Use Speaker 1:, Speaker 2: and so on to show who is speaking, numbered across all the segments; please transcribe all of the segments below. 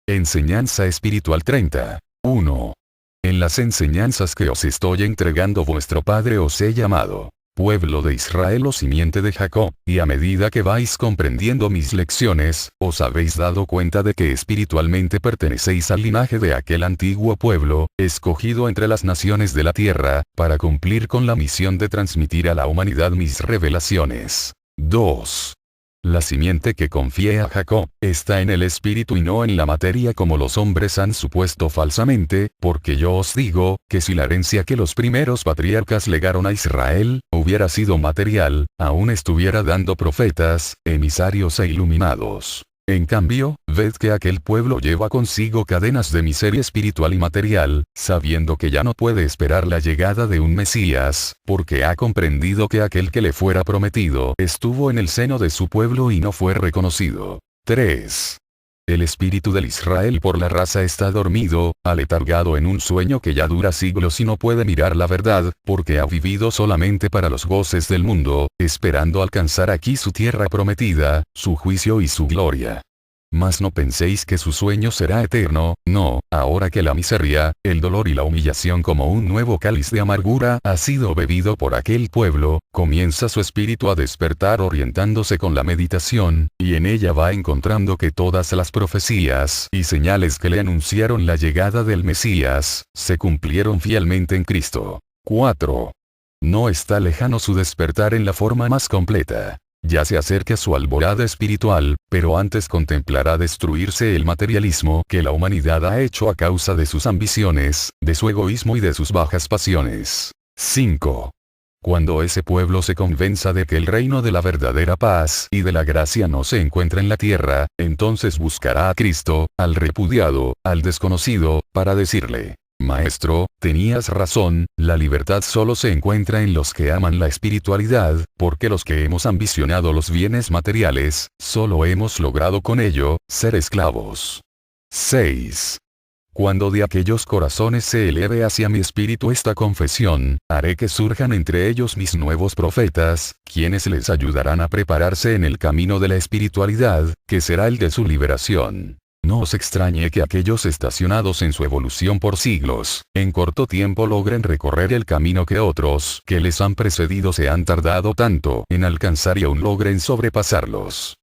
Speaker 1: Enseñanza espiritual 30. 1. En las enseñanzas que os estoy entregando vuestro Padre os he llamado pueblo de Israel o simiente de Jacob, y a medida que vais comprendiendo mis lecciones, os habéis dado cuenta de que espiritualmente pertenecéis al linaje de aquel antiguo pueblo, escogido entre las naciones de la tierra, para cumplir con la misión de transmitir a la humanidad mis revelaciones. 2. La simiente que confié a Jacob, está en el espíritu y no en la materia como los hombres han supuesto falsamente, porque yo os digo, que si la herencia que los primeros patriarcas legaron a Israel, hubiera sido material, aún estuviera dando profetas, emisarios e iluminados. En cambio, ved que aquel pueblo lleva consigo cadenas de miseria espiritual y material, sabiendo que ya no puede esperar la llegada de un Mesías, porque ha comprendido que aquel que le fuera prometido estuvo en el seno de su pueblo y no fue reconocido. 3. El espíritu del Israel por la raza está dormido, aletargado en un sueño que ya dura siglos y no puede mirar la verdad, porque ha vivido solamente para los goces del mundo, esperando alcanzar aquí su tierra prometida, su juicio y su gloria. Mas no penséis que su sueño será eterno, no, ahora que la miseria, el dolor y la humillación como un nuevo cáliz de amargura ha sido bebido por aquel pueblo, comienza su espíritu a despertar orientándose con la meditación, y en ella va encontrando que todas las profecías y señales que le anunciaron la llegada del Mesías, se cumplieron fielmente en Cristo. 4. No está lejano su despertar en la forma más completa. Ya se acerca su alborada espiritual, pero antes contemplará destruirse el materialismo que la humanidad ha hecho a causa de sus ambiciones, de su egoísmo y de sus bajas pasiones. 5. Cuando ese pueblo se convenza de que el reino de la verdadera paz y de la gracia no se encuentra en la tierra, entonces buscará a Cristo, al repudiado, al desconocido, para decirle: Maestro, tenías razón, la libertad solo se encuentra en los que aman la espiritualidad, porque los que hemos ambicionado los bienes materiales, solo hemos logrado con ello, ser esclavos. 6. Cuando de aquellos corazones se eleve hacia mi espíritu esta confesión, haré que surjan entre ellos mis nuevos profetas, quienes les ayudarán a prepararse en el camino de la espiritualidad, que será el de su liberación. No os extrañe que aquellos estacionados en su evolución por siglos, en corto tiempo logren recorrer el camino que otros que les han precedido se han tardado tanto en alcanzar y aún logren sobrepasarlos.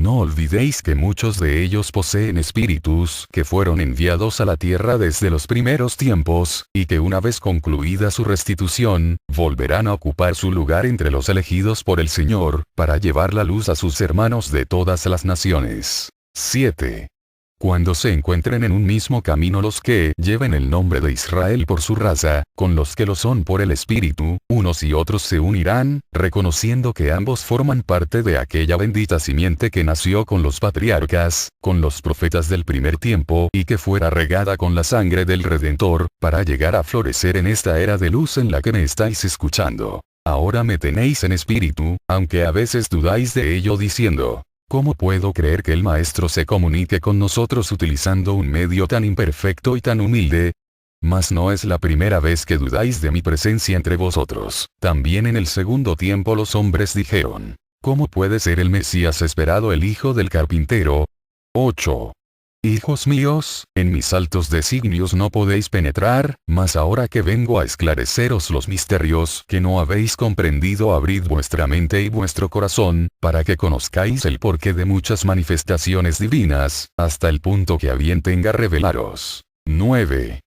Speaker 1: No olvidéis que muchos de ellos poseen espíritus que fueron enviados a la tierra desde los primeros tiempos, y que una vez concluida su restitución, volverán a ocupar su lugar entre los elegidos por el Señor, para llevar la luz a sus hermanos de todas las naciones. 7. Cuando se encuentren en un mismo camino los que lleven el nombre de Israel por su raza, con los que lo son por el Espíritu, unos y otros se unirán, reconociendo que ambos forman parte de aquella bendita simiente que nació con los patriarcas, con los profetas del primer tiempo y que fuera regada con la sangre del Redentor, para llegar a florecer en esta era de luz en la que me estáis escuchando. Ahora me tenéis en espíritu, aunque a veces dudáis de ello diciendo: ¿cómo puedo creer que el Maestro se comunique con nosotros utilizando un medio tan imperfecto y tan humilde? Mas no es la primera vez que dudáis de mi presencia entre vosotros. También en el segundo tiempo los hombres dijeron: ¿cómo puede ser el Mesías esperado el hijo del carpintero? 8. Hijos míos, en mis altos designios no podéis penetrar, mas ahora que vengo a esclareceros los misterios que no habéis comprendido, abrid vuestra mente y vuestro corazón, para que conozcáis el porqué de muchas manifestaciones divinas, hasta el punto que a bien tenga revelaros. 9.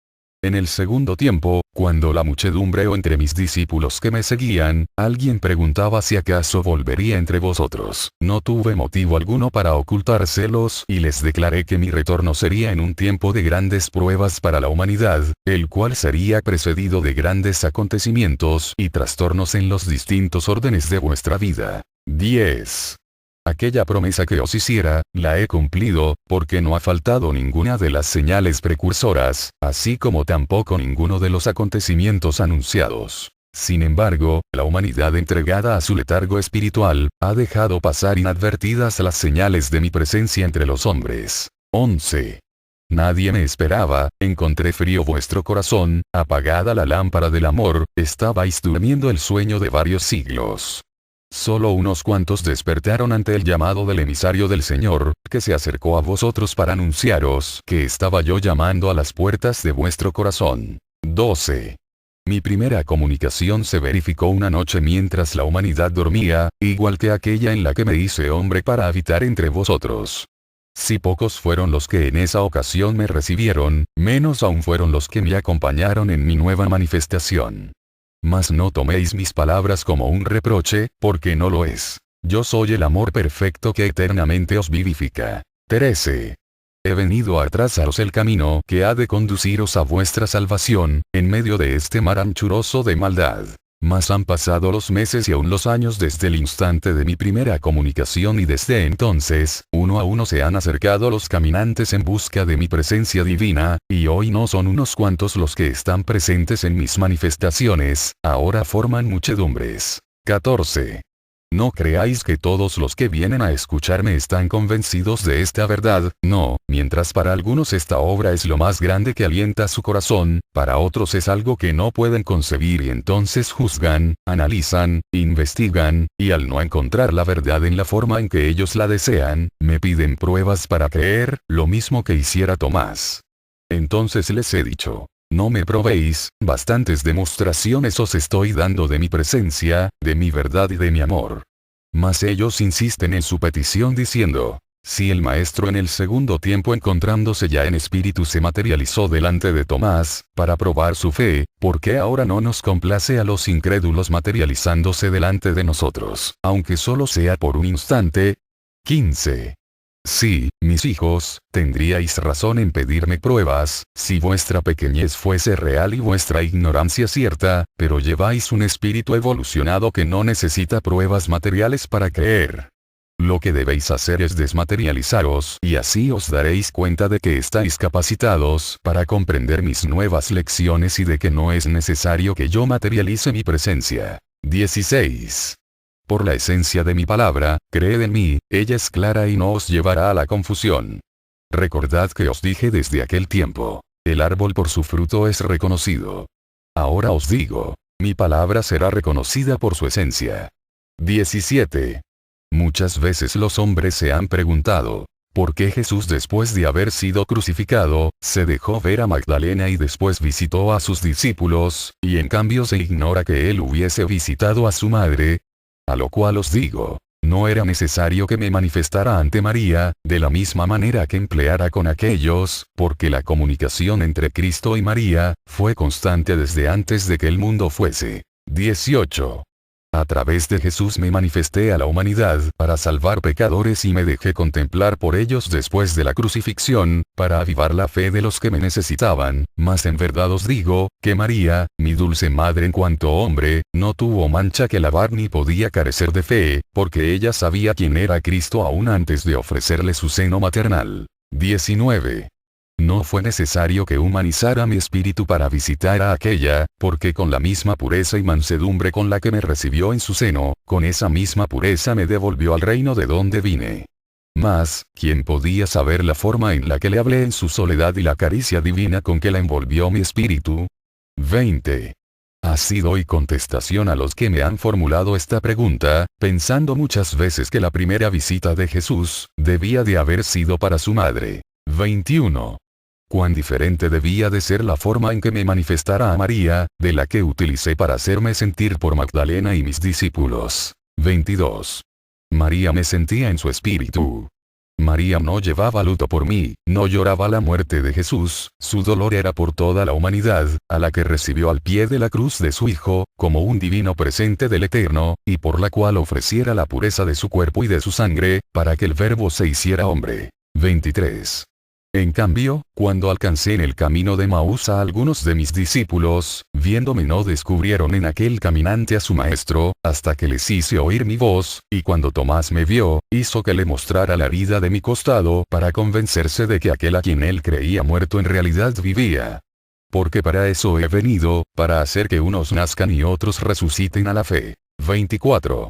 Speaker 1: En el segundo tiempo, cuando la muchedumbre o entre mis discípulos que me seguían, alguien preguntaba si acaso volvería entre vosotros, no tuve motivo alguno para ocultárselos y les declaré que mi retorno sería en un tiempo de grandes pruebas para la humanidad, el cual sería precedido de grandes acontecimientos y trastornos en los distintos órdenes de vuestra vida. 10. Aquella promesa que os hiciera, la he cumplido, porque no ha faltado ninguna de las señales precursoras, así como tampoco ninguno de los acontecimientos anunciados. Sin embargo, la humanidad entregada a su letargo espiritual, ha dejado pasar inadvertidas las señales de mi presencia entre los hombres. 11. Nadie me esperaba, encontré frío vuestro corazón, apagada la lámpara del amor, estabais durmiendo el sueño de varios siglos. Solo unos cuantos despertaron ante el llamado del emisario del Señor, que se acercó a vosotros para anunciaros que estaba yo llamando a las puertas de vuestro corazón. 12. Mi primera comunicación se verificó una noche mientras la humanidad dormía, igual que aquella en la que me hice hombre para habitar entre vosotros. Si pocos fueron los que en esa ocasión me recibieron, menos aún fueron los que me acompañaron en mi nueva manifestación. Mas no toméis mis palabras como un reproche, porque no lo es. Yo soy el amor perfecto que eternamente os vivifica. 13. He venido a trazaros el camino que ha de conduciros a vuestra salvación, en medio de este mar anchuroso de maldad. Mas han pasado los meses y aún los años desde el instante de mi primera comunicación y desde entonces, uno a uno se han acercado los caminantes en busca de mi presencia divina, y hoy no son unos cuantos los que están presentes en mis manifestaciones, ahora forman muchedumbres. 14. No creáis que todos los que vienen a escucharme están convencidos de esta verdad, no, mientras para algunos esta obra es lo más grande que alienta su corazón, para otros es algo que no pueden concebir y entonces juzgan, analizan, investigan, y al no encontrar la verdad en la forma en que ellos la desean, me piden pruebas para creer, lo mismo que hiciera Tomás. Entonces les he dicho: no me probéis, bastantes demostraciones os estoy dando de mi presencia, de mi verdad y de mi amor. Mas ellos insisten en su petición diciendo: si el Maestro en el segundo tiempo encontrándose ya en espíritu se materializó delante de Tomás, para probar su fe, ¿por qué ahora no nos complace a los incrédulos materializándose delante de nosotros, aunque solo sea por un instante? 15. Sí, mis hijos, tendríais razón en pedirme pruebas, si vuestra pequeñez fuese real y vuestra ignorancia cierta, pero lleváis un espíritu evolucionado que no necesita pruebas materiales para creer. Lo que debéis hacer es desmaterializaros y así os daréis cuenta de que estáis capacitados para comprender mis nuevas lecciones y de que no es necesario que yo materialice mi presencia. 16. Por la esencia de mi palabra, creed en mí, ella es clara y no os llevará a la confusión. Recordad que os dije desde aquel tiempo: el árbol por su fruto es reconocido. Ahora os digo: mi palabra será reconocida por su esencia. 17. Muchas veces los hombres se han preguntado: ¿por qué Jesús después de haber sido crucificado, se dejó ver a Magdalena y después visitó a sus discípulos, y en cambio se ignora que él hubiese visitado a su madre? A lo cual os digo: no era necesario que me manifestara ante María, de la misma manera que empleara con aquellos, porque la comunicación entre Cristo y María, fue constante desde antes de que el mundo fuese. 18. A través de Jesús me manifesté a la humanidad para salvar pecadores y me dejé contemplar por ellos después de la crucifixión, para avivar la fe de los que me necesitaban, mas en verdad os digo, que María, mi dulce madre en cuanto hombre, no tuvo mancha que lavar ni podía carecer de fe, porque ella sabía quién era Cristo aún antes de ofrecerle su seno maternal. 19. No fue necesario que humanizara mi espíritu para visitar a aquella, porque con la misma pureza y mansedumbre con la que me recibió en su seno, con esa misma pureza me devolvió al reino de donde vine. Mas, ¿quién podía saber la forma en la que le hablé en su soledad y la caricia divina con que la envolvió mi espíritu? 20. Así doy contestación a los que me han formulado esta pregunta, pensando muchas veces que la primera visita de Jesús, debía de haber sido para su madre. 21. Cuán diferente debía de ser la forma en que me manifestara a María, de la que utilicé para hacerme sentir por Magdalena y mis discípulos. 22. María me sentía en su espíritu. María no llevaba luto por mí, no lloraba la muerte de Jesús, su dolor era por toda la humanidad, a la que recibió al pie de la cruz de su Hijo, como un divino presente del Eterno, y por la cual ofreciera la pureza de su cuerpo y de su sangre, para que el Verbo se hiciera hombre. 23. En cambio, cuando alcancé en el camino de Maús a algunos de mis discípulos, viéndome no descubrieron en aquel caminante a su maestro, hasta que les hice oír mi voz, y cuando Tomás me vio, hizo que le mostrara la herida de mi costado para convencerse de que aquel a quien él creía muerto en realidad vivía. Porque para eso he venido, para hacer que unos nazcan y otros resuciten a la fe. 24.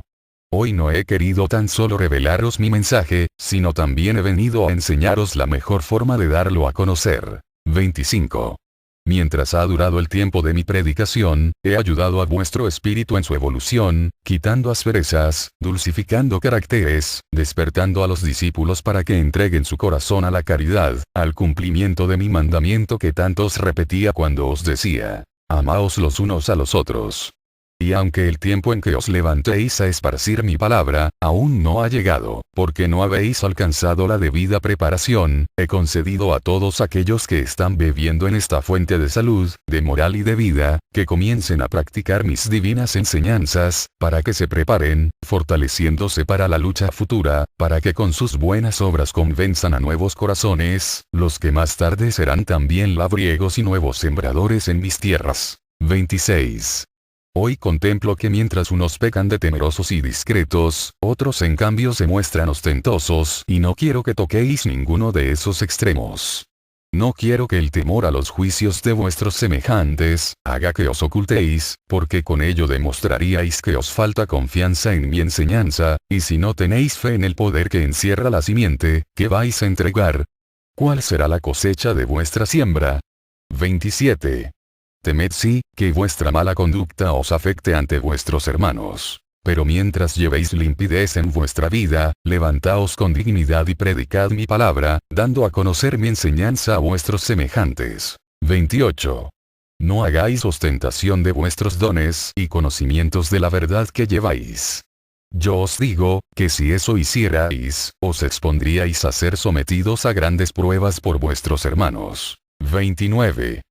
Speaker 1: Hoy no he querido tan solo revelaros mi mensaje, sino también he venido a enseñaros la mejor forma de darlo a conocer. 25. Mientras ha durado el tiempo de mi predicación, he ayudado a vuestro espíritu en su evolución, quitando asperezas, dulcificando caracteres, despertando a los discípulos para que entreguen su corazón a la caridad, al cumplimiento de mi mandamiento que tanto os repetía cuando os decía, amaos los unos a los otros. Y aunque el tiempo en que os levantéis a esparcir mi palabra, aún no ha llegado, porque no habéis alcanzado la debida preparación, he concedido a todos aquellos que están bebiendo en esta fuente de salud, de moral y de vida, que comiencen a practicar mis divinas enseñanzas, para que se preparen, fortaleciéndose para la lucha futura, para que con sus buenas obras convenzan a nuevos corazones, los que más tarde serán también labriegos y nuevos sembradores en mis tierras. 26. Hoy contemplo que mientras unos pecan de temerosos y discretos, otros en cambio se muestran ostentosos, y no quiero que toquéis ninguno de esos extremos. No quiero que el temor a los juicios de vuestros semejantes, haga que os ocultéis, porque con ello demostraríais que os falta confianza en mi enseñanza, y si no tenéis fe en el poder que encierra la simiente, ¿qué vais a entregar? ¿Cuál será la cosecha de vuestra siembra? 27. Temed sí, que vuestra mala conducta os afecte ante vuestros hermanos. Pero mientras llevéis limpidez en vuestra vida, levantaos con dignidad y predicad mi palabra, dando a conocer mi enseñanza a vuestros semejantes. 28. No hagáis ostentación de vuestros dones y conocimientos de la verdad que lleváis. Yo os digo, que si eso hicierais, os expondríais a ser sometidos a grandes pruebas por vuestros hermanos. 29.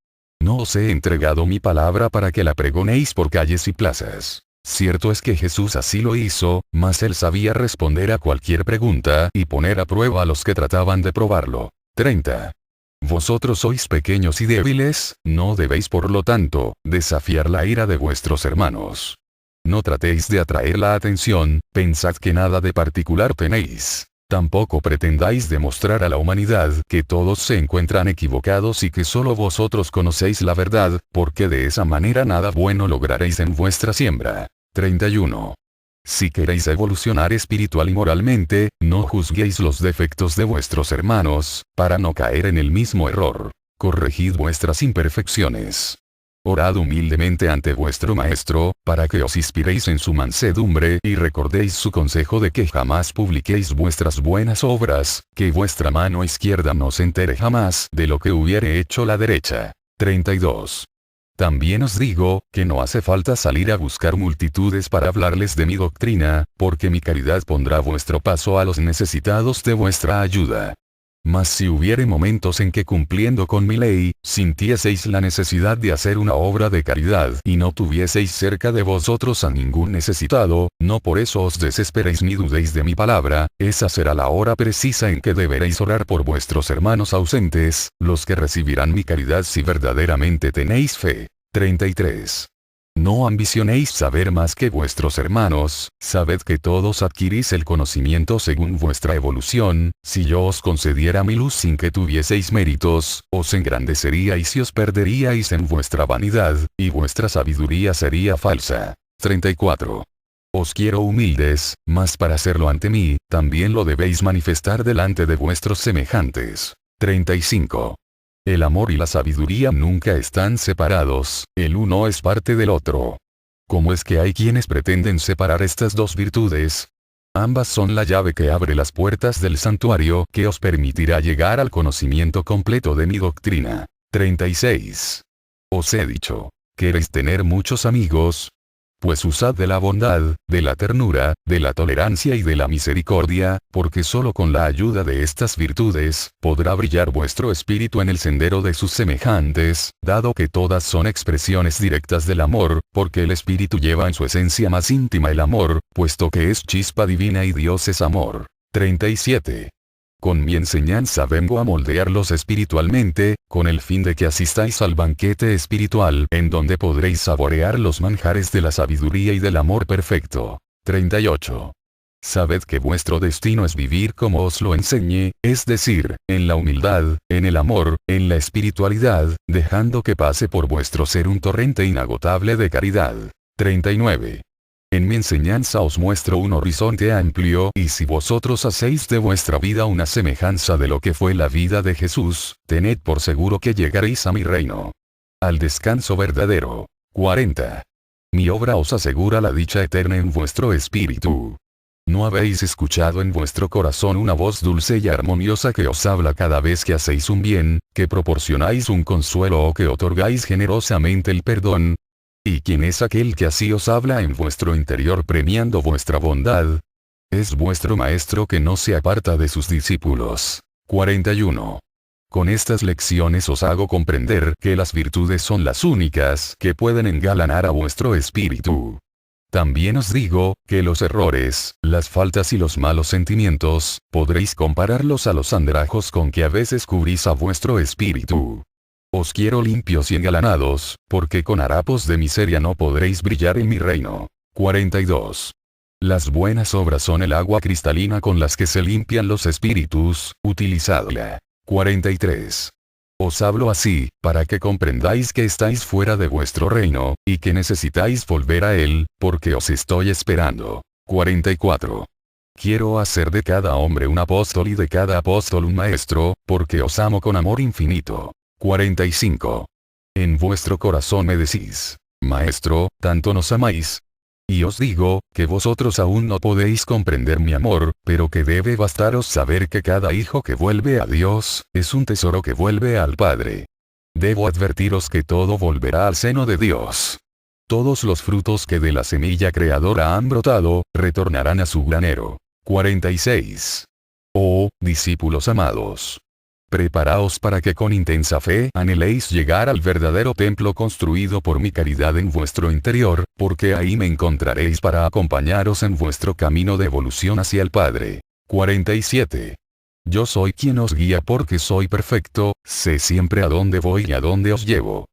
Speaker 1: No os he entregado mi palabra para que la pregonéis por calles y plazas. Cierto es que Jesús así lo hizo, mas él sabía responder a cualquier pregunta y poner a prueba a los que trataban de probarlo. 30. Vosotros sois pequeños y débiles, no debéis por lo tanto, desafiar la ira de vuestros hermanos. No tratéis de atraer la atención, pensad que nada de particular tenéis. Tampoco pretendáis demostrar a la humanidad que todos se encuentran equivocados y que solo vosotros conocéis la verdad, porque de esa manera nada bueno lograréis en vuestra siembra. 31. Si queréis evolucionar espiritual y moralmente, no juzguéis los defectos de vuestros hermanos, para no caer en el mismo error. Corregid vuestras imperfecciones. Orad humildemente ante vuestro Maestro, para que os inspiréis en su mansedumbre y recordéis su consejo de que jamás publiquéis vuestras buenas obras, que vuestra mano izquierda no se entere jamás de lo que hubiere hecho la derecha. 32. También os digo, que no hace falta salir a buscar multitudes para hablarles de mi doctrina, porque mi caridad pondrá vuestro paso a los necesitados de vuestra ayuda. Mas si hubiere momentos en que cumpliendo con mi ley, sintieseis la necesidad de hacer una obra de caridad y no tuvieseis cerca de vosotros a ningún necesitado, no por eso os desesperéis ni dudéis de mi palabra, esa será la hora precisa en que deberéis orar por vuestros hermanos ausentes, los que recibirán mi caridad si verdaderamente tenéis fe. 33. No ambicionéis saber más que vuestros hermanos, sabed que todos adquirís el conocimiento según vuestra evolución, si yo os concediera mi luz sin que tuvieseis méritos, os engrandeceríais y os perderíais en vuestra vanidad, y vuestra sabiduría sería falsa. 34. Os quiero humildes, mas para hacerlo ante mí, también lo debéis manifestar delante de vuestros semejantes. 35. El amor y la sabiduría nunca están separados, el uno es parte del otro. ¿Cómo es que hay quienes pretenden separar estas dos virtudes? Ambas son la llave que abre las puertas del santuario que os permitirá llegar al conocimiento completo de mi doctrina. 36. Os he dicho, ¿queréis tener muchos amigos? Pues usad de la bondad, de la ternura, de la tolerancia y de la misericordia, porque solo con la ayuda de estas virtudes, podrá brillar vuestro espíritu en el sendero de sus semejantes, dado que todas son expresiones directas del amor, porque el espíritu lleva en su esencia más íntima el amor, puesto que es chispa divina y Dios es amor. 37. Con mi enseñanza vengo a moldearlos espiritualmente, con el fin de que asistáis al banquete espiritual en donde podréis saborear los manjares de la sabiduría y del amor perfecto. 38. Sabed que vuestro destino es vivir como os lo enseñe, es decir, en la humildad, en el amor, en la espiritualidad, dejando que pase por vuestro ser un torrente inagotable de caridad. 39. En mi enseñanza os muestro un horizonte amplio y si vosotros hacéis de vuestra vida una semejanza de lo que fue la vida de Jesús, tened por seguro que llegaréis a mi reino. al descanso verdadero. 40. Mi obra os asegura la dicha eterna en vuestro espíritu. ¿No habéis escuchado en vuestro corazón una voz dulce y armoniosa que os habla cada vez que hacéis un bien, que proporcionáis un consuelo o que otorgáis generosamente el perdón? ¿Y quién es aquel que así os habla en vuestro interior premiando vuestra bondad? Es vuestro Maestro que no se aparta de sus discípulos. 41. Con estas lecciones os hago comprender que las virtudes son las únicas que pueden engalanar a vuestro espíritu. También os digo, que los errores, las faltas y los malos sentimientos, podréis compararlos a los andrajos con que a veces cubrís a vuestro espíritu. Os quiero limpios y engalanados, porque con harapos de miseria no podréis brillar en mi reino. 42. Las buenas obras son el agua cristalina con las que se limpian los espíritus, utilizadla. 43. Os hablo así, para que comprendáis que estáis fuera de vuestro reino, y que necesitáis volver a él, porque os estoy esperando. 44. Quiero hacer de cada hombre un apóstol y de cada apóstol un maestro, porque os amo con amor infinito. 45. En vuestro corazón me decís, Maestro, tanto nos amáis. Y os digo, que vosotros aún no podéis comprender mi amor, pero que debe bastaros saber que cada hijo que vuelve a Dios, es un tesoro que vuelve al Padre. Debo advertiros que todo volverá al seno de Dios. Todos los frutos que de la semilla creadora han brotado, retornarán a su granero. 46. Oh, discípulos amados. Preparaos para que con intensa fe anheléis llegar al verdadero templo construido por mi caridad en vuestro interior, porque ahí me encontraréis para acompañaros en vuestro camino de evolución hacia el Padre. 47. Yo soy quien os guía porque soy perfecto, sé siempre a dónde voy y a dónde os llevo.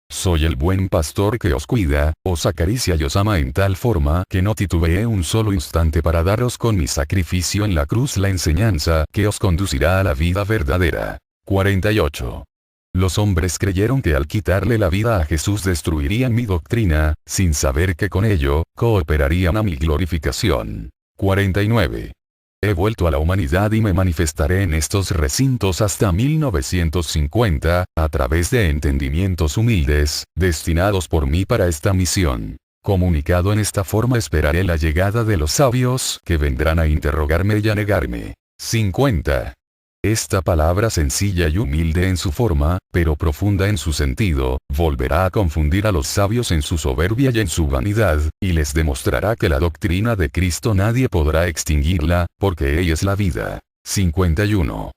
Speaker 1: Soy el buen pastor que os cuida, os acaricia y os ama en tal forma que no titubeé un solo instante para daros con mi sacrificio en la cruz la enseñanza que os conducirá a la vida verdadera. 48. Los hombres creyeron que al quitarle la vida a Jesús destruirían mi doctrina, sin saber que con ello, cooperarían a mi glorificación. 49. He vuelto a la humanidad y me manifestaré en estos recintos hasta 1950, a través de entendimientos humildes, destinados por mí para esta misión. Comunicado en esta forma esperaré la llegada de los sabios que vendrán a interrogarme y a negarme. 50. Esta palabra sencilla y humilde en su forma, pero profunda en su sentido, volverá a confundir a los sabios en su soberbia y en su vanidad, y les demostrará que la doctrina de Cristo nadie podrá extinguirla, porque ella es la vida. 51.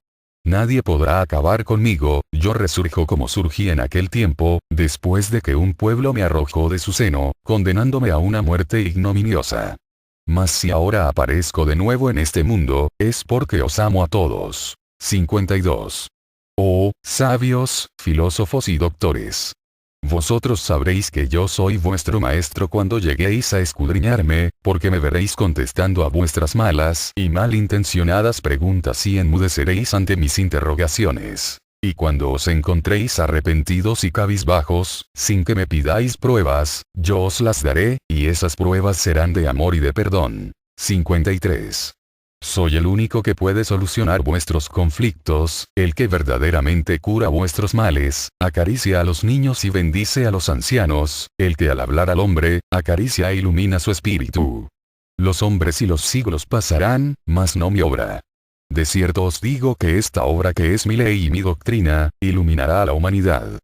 Speaker 1: Nadie podrá acabar conmigo, yo resurjo como surgí en aquel tiempo, después de que un pueblo me arrojó de su seno, condenándome a una muerte ignominiosa. Mas si ahora aparezco de nuevo en este mundo, es porque os amo a todos. 52. Oh, sabios, filósofos y doctores. Vosotros sabréis que yo soy vuestro maestro cuando lleguéis a escudriñarme, porque me veréis contestando a vuestras malas y malintencionadas preguntas y enmudeceréis ante mis interrogaciones. Y cuando os encontréis arrepentidos y cabizbajos, sin que me pidáis pruebas, yo os las daré, y esas pruebas serán de amor y de perdón. 53. Soy el único que puede solucionar vuestros conflictos, el que verdaderamente cura vuestros males, acaricia a los niños y bendice a los ancianos, el que al hablar al hombre, acaricia e ilumina su espíritu. Los hombres y los siglos pasarán, mas no mi obra. De cierto os digo que esta obra que es mi ley y mi doctrina, iluminará a la humanidad.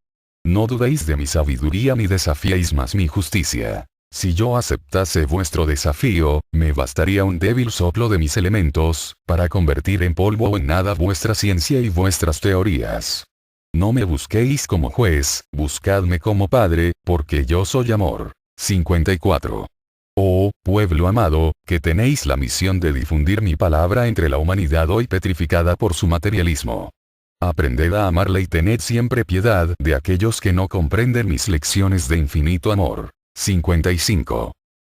Speaker 1: No dudéis de mi sabiduría ni desafiéis más mi justicia. Si yo aceptase vuestro desafío, me bastaría un débil soplo de mis elementos, para convertir en polvo o en nada vuestra ciencia y vuestras teorías. No me busquéis como juez, buscadme como padre, porque yo soy amor. 54. Oh, pueblo amado, que tenéis la misión de difundir mi palabra entre la humanidad hoy petrificada por su materialismo. Aprended a amarle y tened siempre piedad de aquellos que no comprenden mis lecciones de infinito amor. 55.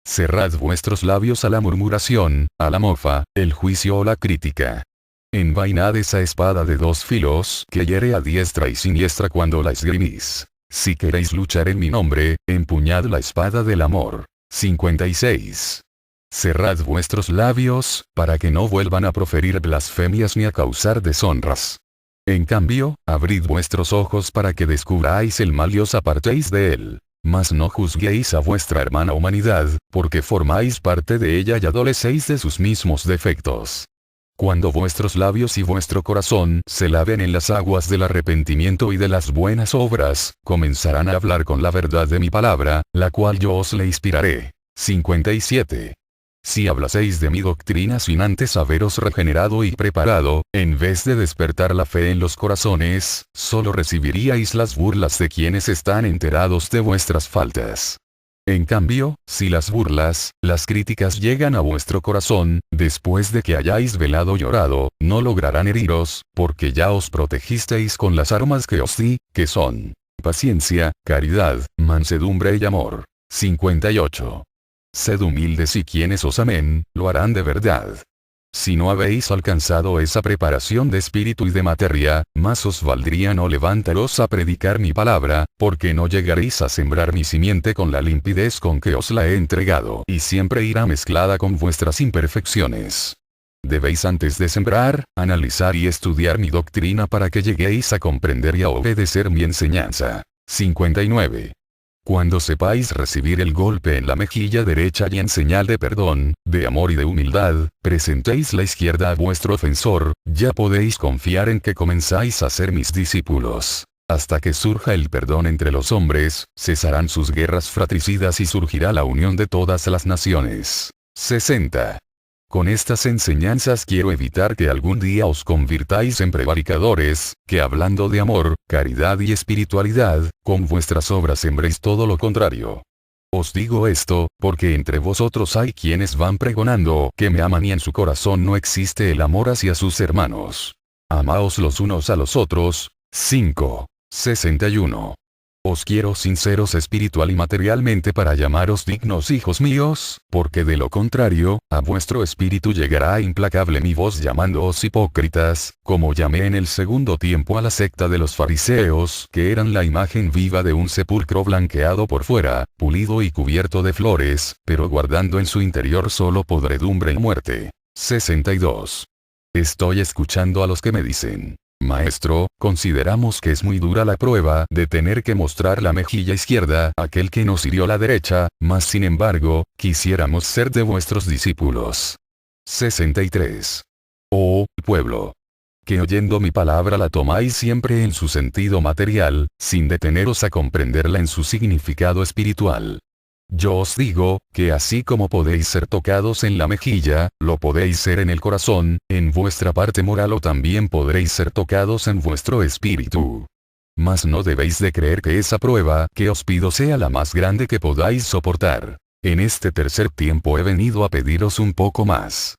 Speaker 1: Cerrad vuestros labios a la murmuración, a la mofa, el juicio o la crítica. Envainad esa espada de dos filos que hiere a diestra y siniestra cuando la esgrimís. Si queréis luchar en mi nombre, empuñad la espada del amor. 56. Cerrad vuestros labios, para que no vuelvan a proferir blasfemias ni a causar deshonras. En cambio, abrid vuestros ojos para que descubráis el mal y os apartéis de él. Mas no juzguéis a vuestra hermana humanidad, porque formáis parte de ella y adolecéis de sus mismos defectos. Cuando vuestros labios y vuestro corazón se laven en las aguas del arrepentimiento y de las buenas obras, comenzarán a hablar con la verdad de mi palabra, la cual yo os le inspiraré. 57. Si hablaseis de mi doctrina sin antes haberos regenerado y preparado, en vez de despertar la fe en los corazones, solo recibiríais las burlas de quienes están enterados de vuestras faltas. En cambio, si las burlas, las críticas llegan a vuestro corazón, después de que hayáis velado y llorado, no lograrán heriros, porque ya os protegisteis con las armas que os di, que son paciencia, caridad, mansedumbre y amor. 58. Sed humildes y quienes os amen, lo harán de verdad. Si no habéis alcanzado esa preparación de espíritu y de materia, más os valdría no levantaros a predicar mi palabra, porque no llegaréis a sembrar mi simiente con la limpidez con que os la he entregado, y siempre irá mezclada con vuestras imperfecciones. Debéis antes de sembrar, analizar y estudiar mi doctrina para que lleguéis a comprender y a obedecer mi enseñanza. 59. Cuando sepáis recibir el golpe en la mejilla derecha y en señal de perdón, de amor y de humildad, presentéis la izquierda a vuestro ofensor, ya podéis confiar en que comenzáis a ser mis discípulos. Hasta que surja el perdón entre los hombres, cesarán sus guerras fratricidas y surgirá la unión de todas las naciones. 60. Con estas enseñanzas quiero evitar que algún día os convirtáis en prevaricadores, que hablando de amor, caridad y espiritualidad, con vuestras obras sembréis todo lo contrario. Os digo esto, porque entre vosotros hay quienes van pregonando que me aman y en su corazón no existe el amor hacia sus hermanos. Amaos los unos a los otros. 5. 61. Os quiero sinceros espiritual y materialmente para llamaros dignos hijos míos, porque de lo contrario, a vuestro espíritu llegará implacable mi voz llamándoos hipócritas, como llamé en el segundo tiempo a la secta de los fariseos, que eran la imagen viva de un sepulcro blanqueado por fuera, pulido y cubierto de flores, pero guardando en su interior solo podredumbre y muerte. 62. Estoy escuchando a los que me dicen: Maestro, consideramos que es muy dura la prueba de tener que mostrar la mejilla izquierda a aquel que nos hirió la derecha, mas sin embargo, quisiéramos ser de vuestros discípulos. 63. Oh, pueblo, que oyendo mi palabra la tomáis siempre en su sentido material, sin deteneros a comprenderla en su significado espiritual. Yo os digo, que así como podéis ser tocados en la mejilla, lo podéis ser en el corazón, en vuestra parte moral o también podréis ser tocados en vuestro espíritu. Mas no debéis de creer que esa prueba que os pido sea la más grande que podáis soportar. En este tercer tiempo he venido a pediros un poco más.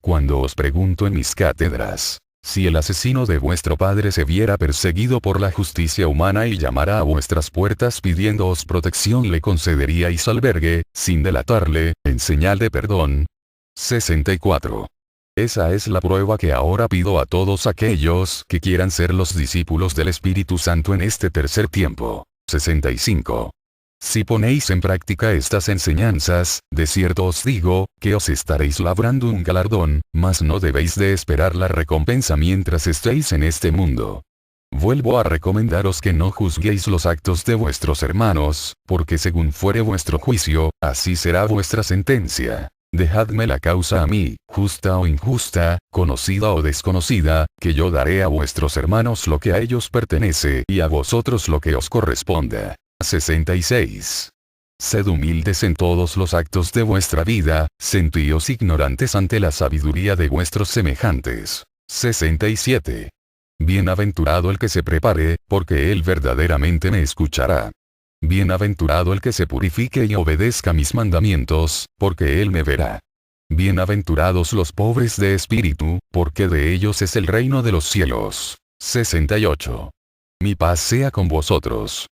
Speaker 1: Cuando os pregunto en mis cátedras, si el asesino de vuestro padre se viera perseguido por la justicia humana y llamara a vuestras puertas pidiéndoos protección, le concederíais albergue, sin delatarle, en señal de perdón. 64. Esa es la prueba que ahora pido a todos aquellos que quieran ser los discípulos del Espíritu Santo en este tercer tiempo. 65. Si ponéis en práctica estas enseñanzas, de cierto os digo, que os estaréis labrando un galardón, mas no debéis de esperar la recompensa mientras estéis en este mundo. Vuelvo a recomendaros que no juzguéis los actos de vuestros hermanos, porque según fuere vuestro juicio, así será vuestra sentencia. Dejadme la causa a mí, justa o injusta, conocida o desconocida, que yo daré a vuestros hermanos lo que a ellos pertenece y a vosotros lo que os corresponda. 66. Sed humildes en todos los actos de vuestra vida, sentíos ignorantes ante la sabiduría de vuestros semejantes. 67. Bienaventurado el que se prepare, porque él verdaderamente me escuchará. Bienaventurado el que se purifique y obedezca mis mandamientos, porque él me verá. Bienaventurados los pobres de espíritu, porque de ellos es el reino de los cielos. 68. Mi paz sea con vosotros.